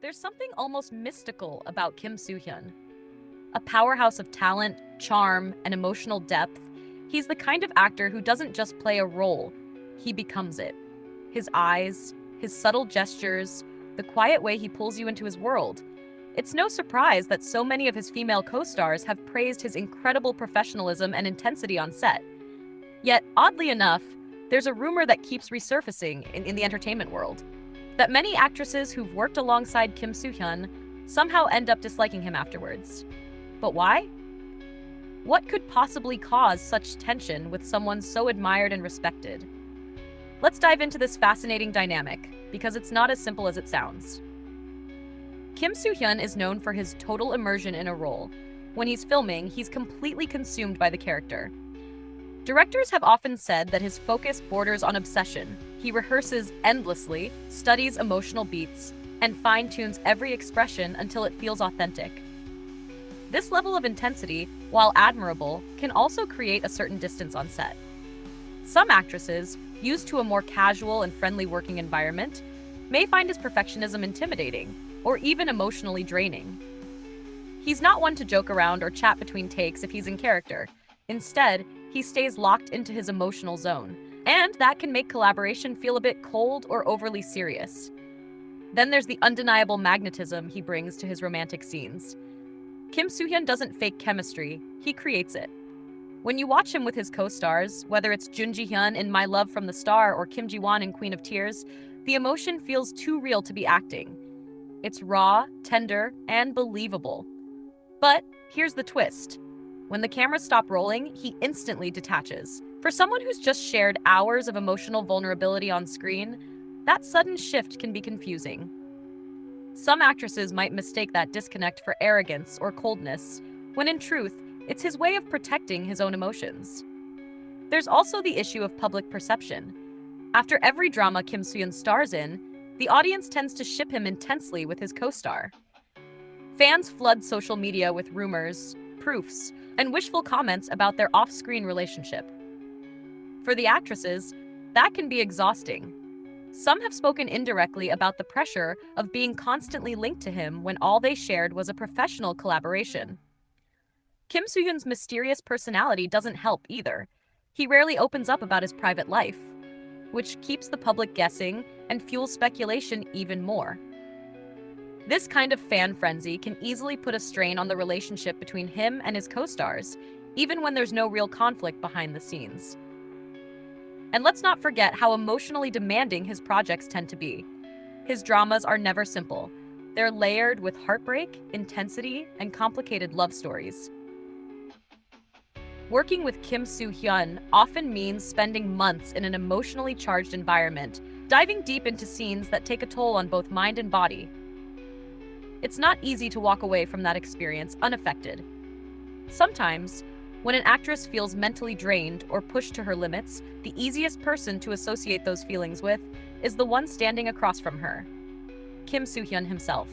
There's something almost mystical about Kim Soo-Hyun. A powerhouse of talent, charm, and emotional depth, he's the kind of actor who doesn't just play a role, he becomes it. His eyes, his subtle gestures, the quiet way he pulls you into his world. It's no surprise that so many of his female co-stars have praised his incredible professionalism and intensity on set. Yet, oddly enough, there's a rumor that keeps resurfacing in the entertainment world that many actresses who've worked alongside Kim Soo-hyun somehow end up disliking him afterwards. But why? What could possibly cause such tension with someone so admired and respected? Let's dive into this fascinating dynamic, because it's not as simple as it sounds. Kim Soo-hyun is known for his total immersion in a role. When he's filming, he's completely consumed by the character. Directors have often said that his focus borders on obsession. He rehearses endlessly, studies emotional beats, and fine-tunes every expression until it feels authentic. This level of intensity, while admirable, can also create a certain distance on set. Some actresses, used to a more casual and friendly working environment, may find his perfectionism intimidating or even emotionally draining. He's not one to joke around or chat between takes if he's in character. Instead, he stays locked into his emotional zone, and that can make collaboration feel a bit cold or overly serious. Then there's the undeniable magnetism he brings to his romantic scenes. Kim Soo-hyun doesn't fake chemistry, he creates it. When you watch him with his co-stars, whether it's Jun Ji-hyun in My Love from the Star or Kim Ji-won in Queen of Tears, the emotion feels too real to be acting. It's raw, tender, and believable. But here's the twist. When the cameras stop rolling, he instantly detaches. For someone who's just shared hours of emotional vulnerability on screen, that sudden shift can be confusing. Some actresses might mistake that disconnect for arrogance or coldness, when in truth, it's his way of protecting his own emotions. There's also the issue of public perception. After every drama Kim Soo-hyun stars in, the audience tends to ship him intensely with his co-star. Fans flood social media with rumors, proofs, and wishful comments about their off-screen relationship. For the actresses, that can be exhausting. Some have spoken indirectly about the pressure of being constantly linked to him when all they shared was a professional collaboration. Kim Soo-hyun's mysterious personality doesn't help either. He rarely opens up about his private life, which keeps the public guessing and fuels speculation even more. This kind of fan frenzy can easily put a strain on the relationship between him and his co-stars, even when there's no real conflict behind the scenes. And let's not forget how emotionally demanding his projects tend to be. His dramas are never simple. They're layered with heartbreak, intensity, and complicated love stories. Working with Kim Soo-hyun often means spending months in an emotionally charged environment, diving deep into scenes that take a toll on both mind and body. It's not easy to walk away from that experience unaffected. Sometimes, when an actress feels mentally drained or pushed to her limits, the easiest person to associate those feelings with is the one standing across from her, Kim Soo-hyun himself.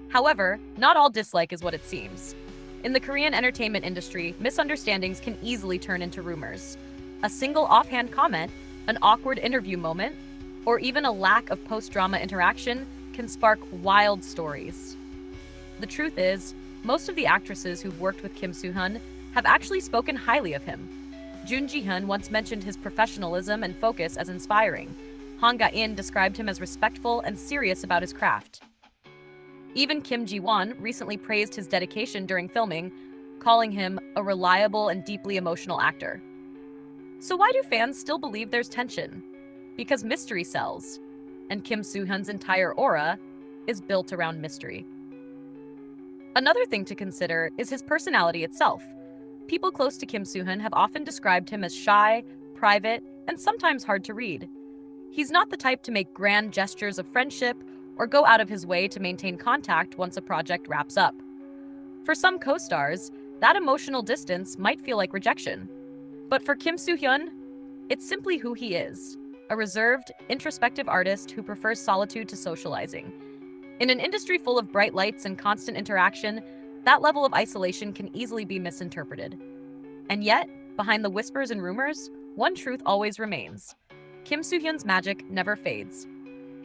However, not all dislike is what it seems. In the Korean entertainment industry, misunderstandings can easily turn into rumors. A single offhand comment, an awkward interview moment, or even a lack of post-drama interaction can spark wild stories. The truth is, most of the actresses who've worked with Kim Soo-hyun have actually spoken highly of him. Jun Ji-hyun once mentioned his professionalism and focus as inspiring. Han Ga-in described him as respectful and serious about his craft. Even Kim Ji-won recently praised his dedication during filming, calling him a reliable and deeply emotional actor. So why do fans still believe there's tension? Because mystery sells, and Kim Soo-hyun's entire aura is built around mystery. Another thing to consider is his personality itself. People close to Kim Soo-hyun have often described him as shy, private, and sometimes hard to read. He's not the type to make grand gestures of friendship or go out of his way to maintain contact once a project wraps up. For some co-stars, that emotional distance might feel like rejection. But for Kim Soo-hyun, it's simply who he is, a reserved, introspective artist who prefers solitude to socializing. In an industry full of bright lights and constant interaction, that level of isolation can easily be misinterpreted. And yet, behind the whispers and rumors, one truth always remains. Kim Soo-hyun's magic never fades.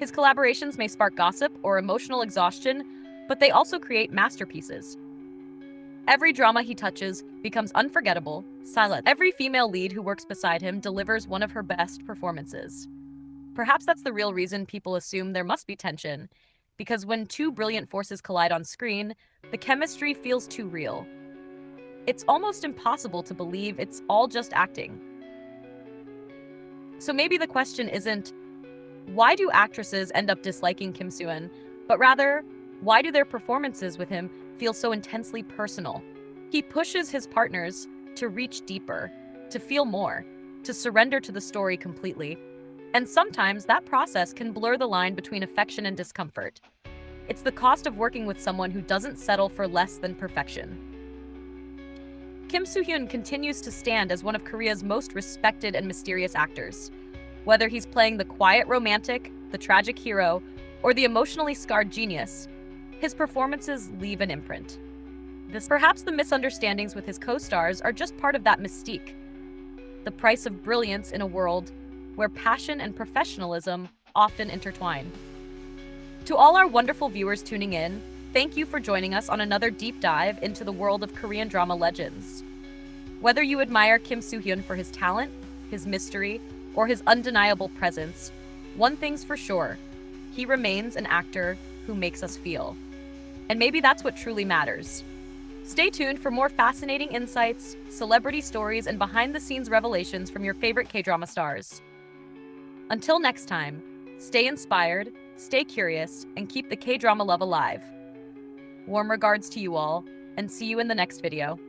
His collaborations may spark gossip or emotional exhaustion, but they also create masterpieces. Every drama he touches becomes unforgettable, silent. Every female lead who works beside him delivers one of her best performances. Perhaps that's the real reason people assume there must be tension, because when two brilliant forces collide on screen, the chemistry feels too real. It's almost impossible to believe it's all just acting. So maybe the question isn't, why do actresses end up disliking Kim Soo-hyun, but rather, why do their performances with him feel so intensely personal? He pushes his partners to reach deeper, to feel more, to surrender to the story completely. And sometimes that process can blur the line between affection and discomfort. It's the cost of working with someone who doesn't settle for less than perfection. Kim Soo-hyun continues to stand as one of Korea's most respected and mysterious actors. Whether he's playing the quiet romantic, the tragic hero, or the emotionally scarred genius, his performances leave an imprint. Perhaps the misunderstandings with his co-stars are just part of that mystique, the price of brilliance in a world where passion and professionalism often intertwine. To all our wonderful viewers tuning in, thank you for joining us on another deep dive into the world of Korean drama legends. Whether you admire Kim Soo-hyun for his talent, his mystery, or his undeniable presence, one thing's for sure, he remains an actor who makes us feel. And maybe that's what truly matters. Stay tuned for more fascinating insights, celebrity stories, and behind-the-scenes revelations from your favorite K-drama stars. Until next time, stay inspired, stay curious, and keep the K-drama love alive. Warm regards to you all, and see you in the next video.